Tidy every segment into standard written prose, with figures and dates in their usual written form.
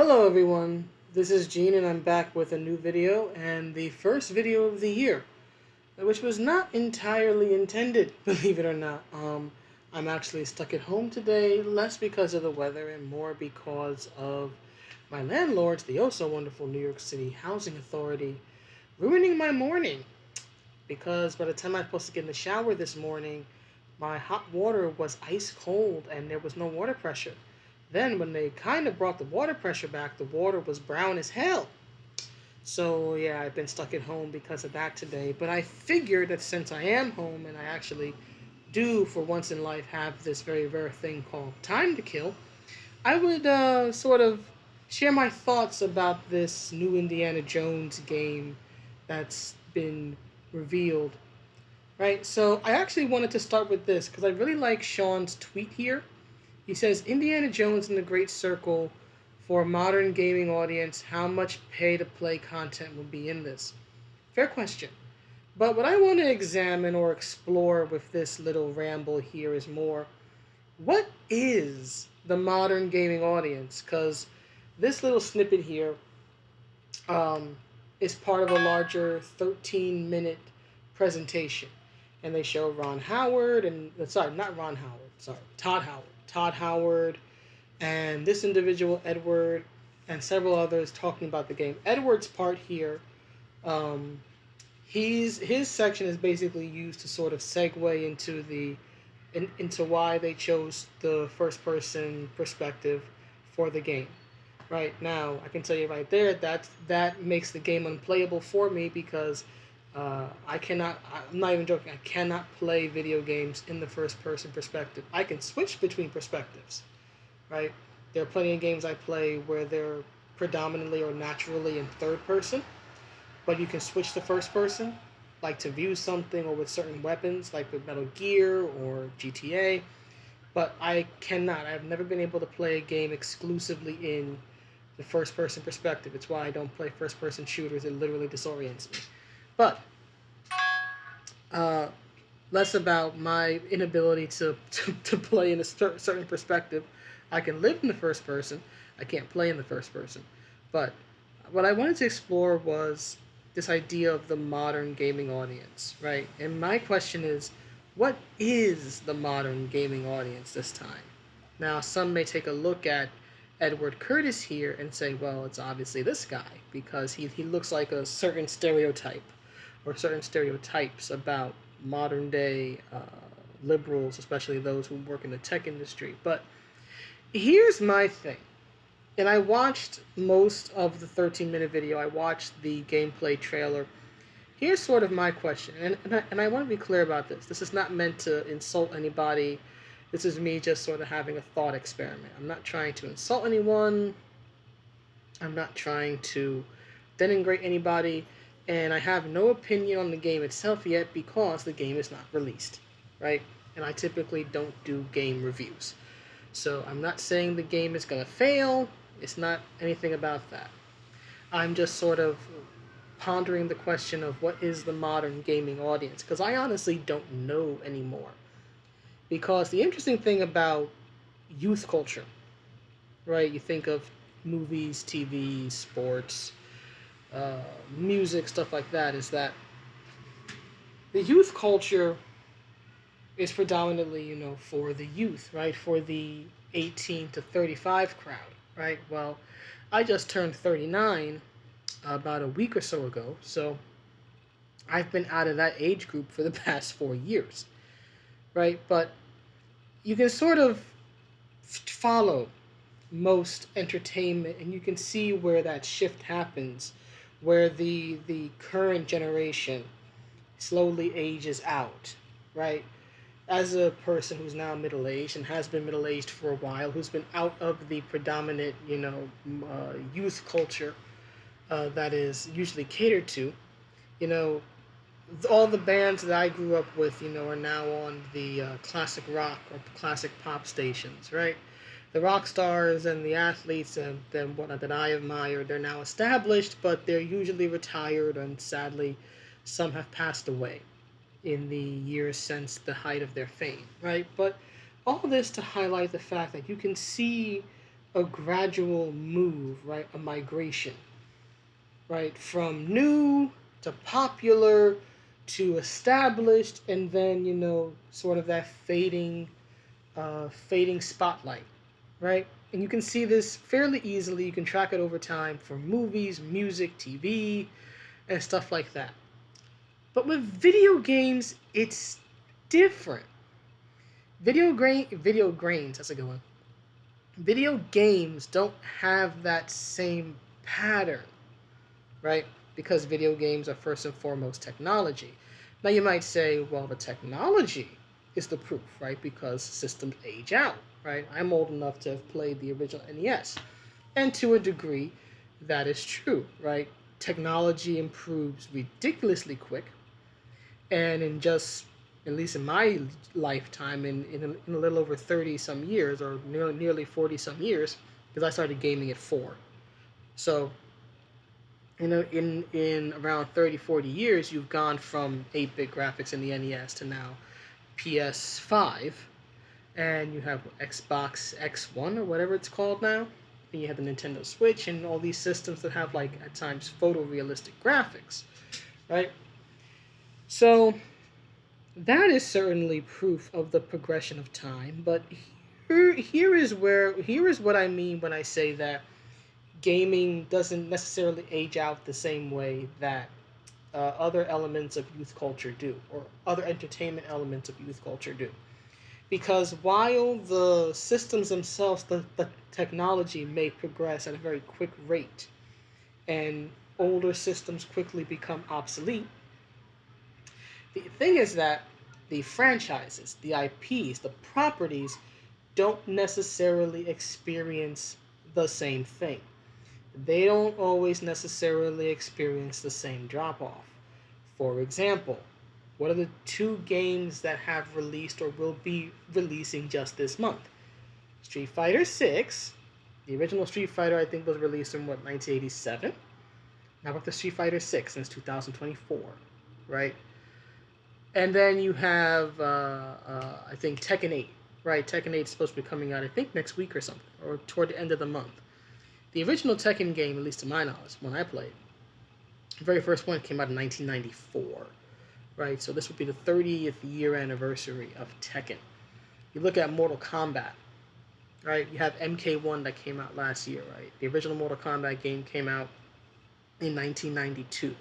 Hello everyone, this is Gene and I'm back with a new video and the first video of the year, which was not entirely intended, believe it or not. I'm actually stuck at home today, less because of the weather and more because of my landlords, the oh so wonderful New York City Housing Authority, ruining my morning. Because by the time I was supposed to get in the shower this morning, my hot water was ice cold and there was no water pressure. Then, when they kind of brought the water pressure back, the water was brown as hell. So, yeah, I've been stuck at home because of that today. But I figured that since I am home and I actually do, for once in life, have this very rare thing called time to kill, I would sort of share my thoughts about this new Indiana Jones game that's been revealed. Right? So, I actually wanted to start with this because I really like Sean's tweet here. He says Indiana Jones and the Great Circle for a modern gaming audience, how much pay to play content will be in this? Fair question. But what I want to examine or explore with this little ramble here is more what is the modern gaming audience? Because this little snippet here um, is part of a larger 13-minute presentation. And they show Ron Howard and, sorry, not Ron Howard, sorry, Todd Howard. Todd Howard and this individual, Edward, and several others talking about the game. Edward's part here, um, his section is basically used to sort of segue into why they chose the first person perspective for the game. Right now, I can tell you right there that makes the game unplayable for me because I cannot. I'm not even joking. I cannot play video games in the first person perspective. I can switch between perspectives, right? There are plenty of games I play where they're predominantly or naturally in third person, but you can switch to first person, like to view something or with certain weapons, like with Metal Gear or GTA. But I cannot. I've never been able to play a game exclusively in the first person perspective. It's why I don't play first person shooters. It literally disorients me. But uh, less about my inability to play in a certain perspective. I can live in the first person. I can't play in the first person. But what I wanted to explore was this idea of the modern gaming audience, right? And my question is, what is the modern gaming audience this time? Now, some may take a look at Edward Curtis here and say, well, it's obviously this guy because he looks like a certain stereotype or certain stereotypes about modern day liberals, especially those who work in the tech industry. But here's my thing. And I watched most of the 13-minute video. I watched the gameplay trailer. Here's sort of my question, and I want to be clear about this. This is not meant to insult anybody. This is me just sort of having a thought experiment. I'm not trying to insult anyone. I'm not trying to denigrate anybody. And I have no opinion on the game itself yet because the game is not released, right? And I typically don't do game reviews. So I'm not saying the game is going to fail. It's not anything about that. I'm just sort of pondering the question of what is the modern gaming audience, because I honestly don't know anymore. Because the interesting thing about youth culture, right? You think of movies, TV, sports, uh, music, stuff like that, is that the youth culture is predominantly, for the youth, right? For the 18 to 35 crowd, right? Well, I just turned 39 about a week or so ago, so I've been out of that age group for the past 4 years, right? But you can sort of follow most entertainment and you can see where that shift happens, where the current generation slowly ages out, right? As a person who's now middle aged and has been middle aged for a while, who's been out of the predominant, youth culture that is usually catered to, you know, all the bands that I grew up with, are now on the classic rock or classic pop stations, right? The rock stars and the athletes and whatnot that I admire, they're now established, but they're usually retired, and sadly, some have passed away in the years since the height of their fame, right? But all this to highlight the fact that you can see a gradual move, right? A migration, right? From new to popular to established, and then, sort of that fading spotlight, right? And you can see this fairly easily. You can track it over time for movies, music, TV, and stuff like that. But with video games, it's different. Video grains, that's a good one. Video games don't have that same pattern, right? Because video games are first and foremost technology. Now you might say, well, the technology is the proof, right? Because systems age out, right? I'm old enough to have played the original NES. And to a degree, that is true, right? Technology improves ridiculously quick, and in just, at least in my lifetime, in a little over 30 some years, or nearly 40 some years, because I started gaming at 4. So, in around 30, 40 years, you've gone from 8-bit graphics in the NES to now PS5, and you have Xbox X1 or whatever it's called now. And you have the Nintendo Switch and all these systems that have, like, at times photorealistic graphics, right? So that is certainly proof of the progression of time. But here is what I mean when I say that gaming doesn't necessarily age out the same way that other elements of youth culture do, or other entertainment elements of youth culture do. Because while the systems themselves, the technology may progress at a very quick rate, and older systems quickly become obsolete, the thing is that the franchises, the IPs, the properties don't necessarily experience the same thing. They don't always necessarily experience the same drop off. For example, what are the two games that have released or will be releasing just this month? Street Fighter 6. The original Street Fighter, I think, was released in what, 1987? Now about the Street Fighter 6 since 2024, right? And then you have, I think, Tekken 8, right? Tekken 8 is supposed to be coming out, I think, next week or something, or toward the end of the month. The original Tekken game, at least to my knowledge, when I played, the very first one came out in 1994, right? So this would be the 30th year anniversary of Tekken. You look at Mortal Kombat, right? You have MK1 that came out last year, right? The original Mortal Kombat game came out in 1992.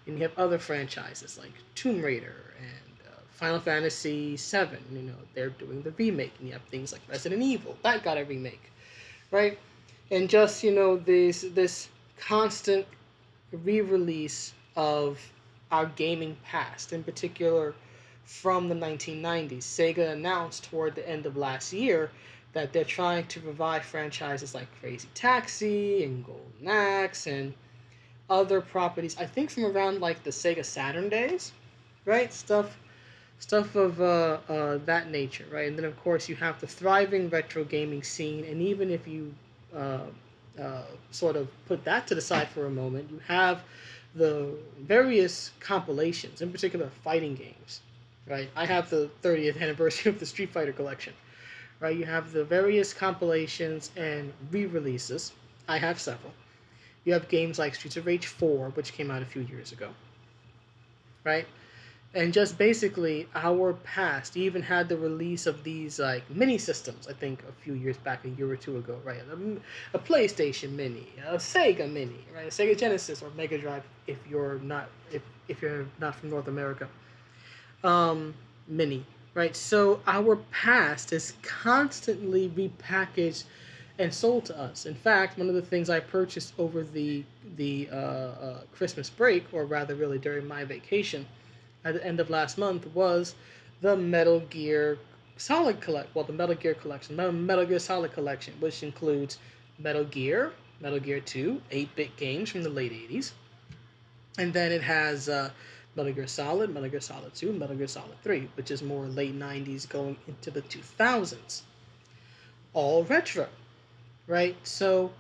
And you have other franchises like Tomb Raider and Final Fantasy VII. They're doing the remake, and you have things like Resident Evil that got a remake, right? And just, this constant re-release of our gaming past, in particular from the 1990s. Sega announced toward the end of last year that they're trying to revive franchises like Crazy Taxi and Golden Axe and other properties. I think from around like the Sega Saturn days, right? Stuff of that nature, right? And then of course you have the thriving retro gaming scene, and even if you uh, sort of put that to the side for a moment, you have the various compilations, in particular fighting games, right? I have the 30th anniversary of the Street Fighter collection, right? You have the various compilations and re-releases. I have several. You have games like Streets of Rage 4, which came out a few years ago, right? And just basically our past even had the release of these like mini systems. I think a few years back, a year or two ago, right? A PlayStation Mini, a Sega Mini, right? A Sega Genesis or Mega Drive if you're not from North America. Mini, right? So our past is constantly repackaged and sold to us. In fact, one of the things I purchased over the Christmas break, or rather, really during my vacation at the end of last month, was the Metal Gear Solid collect. Well, the Metal Gear collection, Metal Gear Solid collection, which includes Metal Gear, Metal Gear 2, 8-bit games from the late 80s, and then it has Metal Gear Solid, Metal Gear Solid 2, Metal Gear Solid 3, which is more late 90s going into the 2000s. All retro, right? So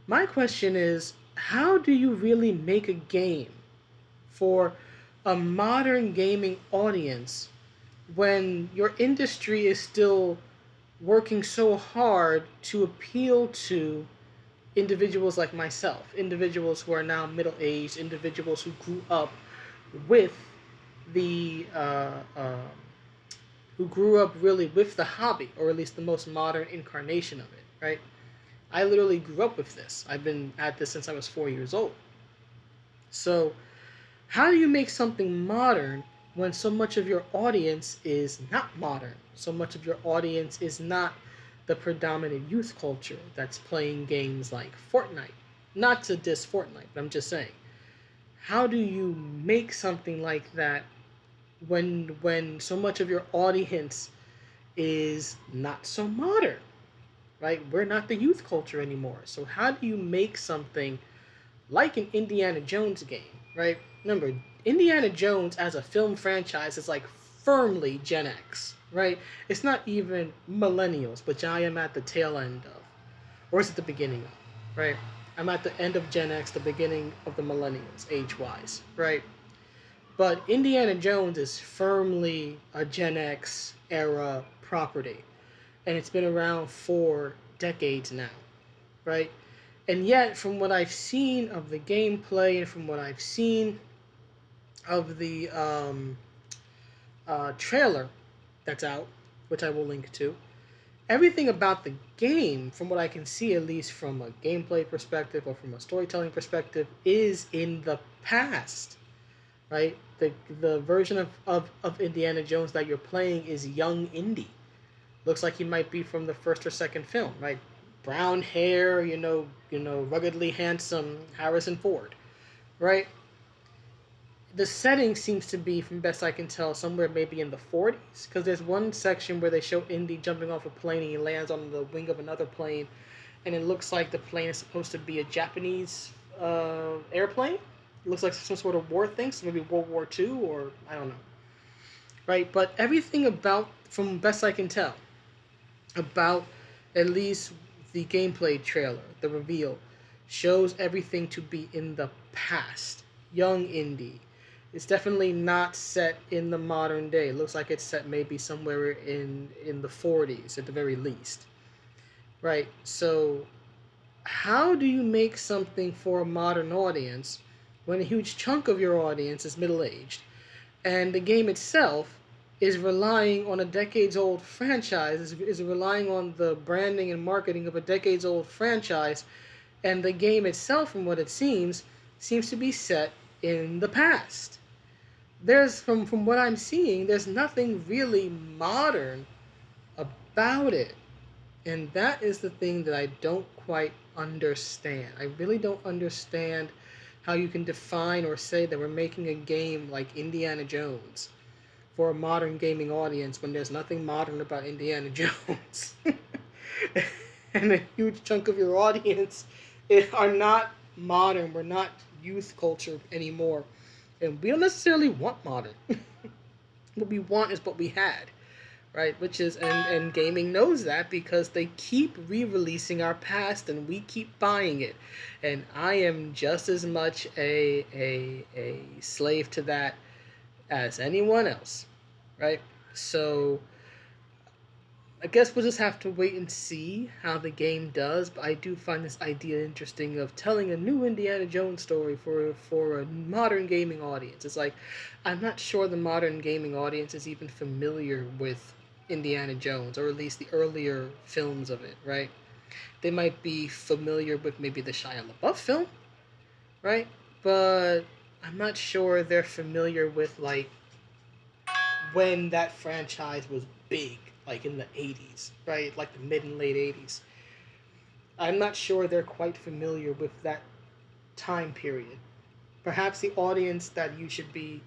my question is, how do you really make a game for a modern gaming audience when your industry is still working so hard to appeal to individuals like myself, individuals who are now middle aged, individuals who grew up with the who grew up really with the hobby, or at least the most modern incarnation of it, right? I literally grew up with this. I've been at this since I was 4 years old. So, how do you make something modern when so much of your audience is not modern? So much of your audience is not the predominant youth culture that's playing games like Fortnite. Not to diss Fortnite, but I'm just saying, how do you make something like that when so much of your audience is not so modern, right? We're not the youth culture anymore. So how do you make something like an Indiana Jones game, right? Remember, Indiana Jones as a film franchise is like firmly Gen X, right? It's not even millennials, which I am at the tail end of. Or is it the beginning of, right? I'm at the end of Gen X, the beginning of the millennials, age wise, right? But Indiana Jones is firmly a Gen X era property, and it's been around for decades now, right? And yet, from what I've seen of the gameplay and from what I've seen of the trailer that's out, which I will link to, everything about the game, from what I can see, at least from a gameplay perspective or from a storytelling perspective, is in the past, right? The version of Indiana Jones that you're playing is young Indy. Looks like he might be from the first or second film, right? Brown hair, ruggedly handsome Harrison Ford, right? The setting seems to be, from best I can tell, somewhere maybe in the 40s, because there's one section where they show Indy jumping off a plane and he lands on the wing of another plane, and it looks like the plane is supposed to be a Japanese airplane. It looks like some sort of war thing, so maybe World War II, or I don't know, right? But everything about, from best I can tell, about at least the gameplay trailer, the reveal, shows everything to be in the past. Young Indy. It's definitely not set in the modern day. It looks like it's set maybe somewhere in the 40s at the very least. Right? So how do you make something for a modern audience when a huge chunk of your audience is middle aged? And the game itself is relying on a decades old franchise, is relying on the branding and marketing of a decades old franchise, and the game itself, from what it seems to be set in the past. There's, from what I'm seeing, there's nothing really modern about it. And that is the thing that I don't quite understand. I really don't understand how you can define or say that we're making a game like Indiana Jones for a modern gaming audience when there's nothing modern about Indiana Jones. And a huge chunk of your audience are not modern. We're not youth culture anymore. And we don't necessarily want modern. What we want is what we had, right? Which is, and gaming knows that because they keep re-releasing our past and we keep buying it. And I am just as much a slave to that as anyone else, right? So I guess we'll just have to wait and see how the game does. But I do find this idea interesting of telling a new Indiana Jones story for a modern gaming audience. It's like I'm not sure the modern gaming audience is even familiar with Indiana Jones, or at least the earlier films of it, right? They might be familiar with maybe the Shia LaBeouf film, right? But I'm not sure they're familiar with like when that franchise was big, like in the 80s, right? Like the mid and late 80s. I'm not sure they're quite familiar with that time period. Perhaps the audience that you should be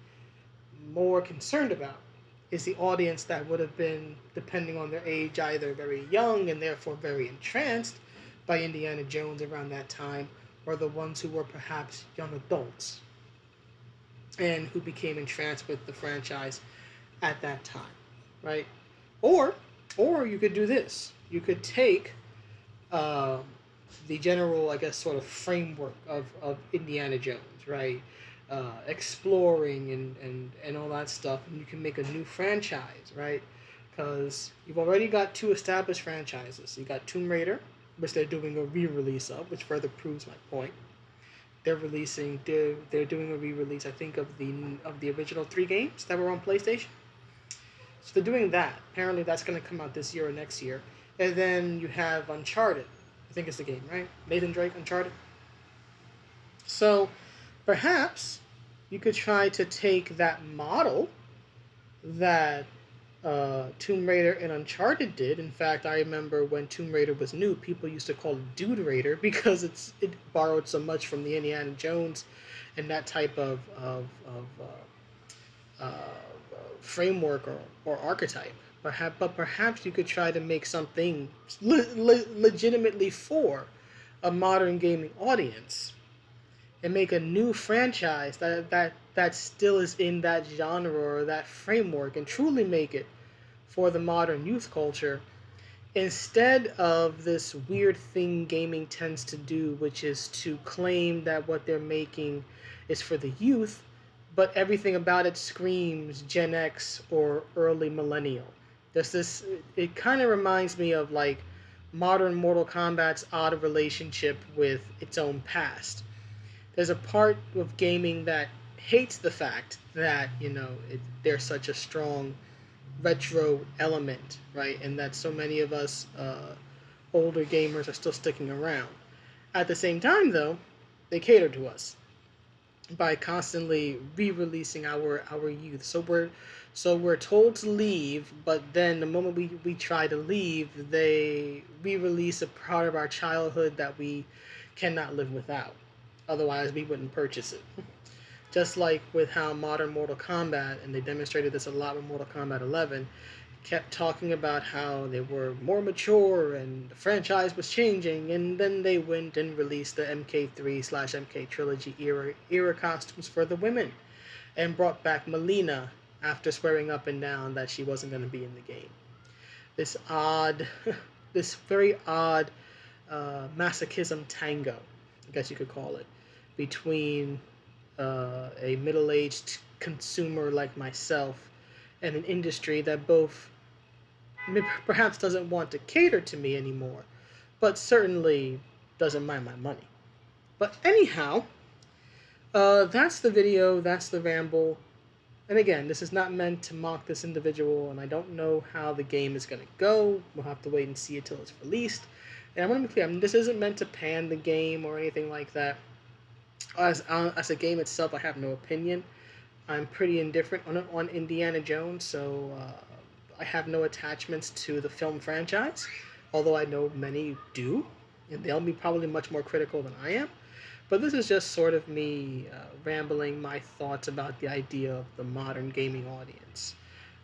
more concerned about is the audience that would have been, depending on their age, either very young and therefore very entranced by Indiana Jones around that time, or the ones who were perhaps young adults and who became entranced with the franchise at that time, right? Or, or you could do this. You could take um, the general, I guess, sort of framework of Indiana Jones, right? Exploring and all that stuff, and you can make a new franchise, right? because you've already got two established franchises. You got Tomb Raider, which they're doing a re-release of, which further proves my point. They're doing a re-release, I think, of the original three games that were on PlayStation. So they're doing that. Apparently, that's going to come out this year or next year. And then you have Uncharted. I think it's the game, right? Nathan Drake, Uncharted. So perhaps you could try to take that model that Tomb Raider and Uncharted did. In fact, I remember when Tomb Raider was new, people used to call it Dude Raider because it borrowed so much from the Indiana Jones and that type of framework or archetype. But perhaps you could try to make something legitimately for a modern gaming audience and make a new franchise that still is in that genre or that framework and truly make it for the modern youth culture instead of this weird thing gaming tends to do, which is to claim that what they're making is for the youth, but everything about it screams Gen X or early millennial. There's this, it kind of reminds me of like modern Mortal Kombat's odd relationship with its own past. There's a part of gaming that hates the fact that, there's such a strong retro element, right? And that so many of us older gamers are still sticking around. At the same time, though, they cater to us by constantly re-releasing our youth. So we're told to leave, but then the moment we try to leave, they re-release a part of our childhood that we cannot live without. Otherwise, we wouldn't purchase it. Just like with how modern Mortal Kombat, and they demonstrated this a lot with Mortal Kombat 11, kept talking about how they were more mature and the franchise was changing, and then they went and released the MK3/MK trilogy era costumes for the women, and brought back Melina after swearing up and down that she wasn't going to be in the game. This odd, this very odd masochism tango, I guess you could call it, between a middle-aged consumer like myself and an industry that both perhaps doesn't want to cater to me anymore, but certainly doesn't mind my money. But anyhow, that's the video, that's the ramble. And again, this is not meant to mock this individual, and I don't know how the game is going to go. We'll have to wait and see until it's released. And I want to be clear, this isn't meant to pan the game or anything like that. As a game itself, I have no opinion. I'm pretty indifferent on Indiana Jones, so I have no attachments to the film franchise, although I know many do, and they'll be probably much more critical than I am. But this is just sort of me rambling my thoughts about the idea of the modern gaming audience.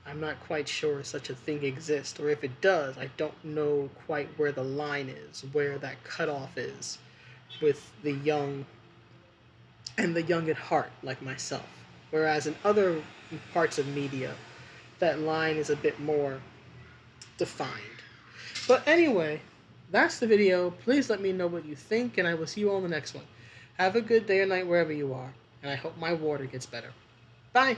I'm not quite sure such a thing exists, or if it does, I don't know quite where the line is, where that cutoff is with the young and the young at heart, like myself. Whereas in other parts of media, that line is a bit more defined. But anyway, that's the video. Please let me know what you think, and I will see you all in the next one. Have a good day or night wherever you are, and I hope my water gets better. Bye!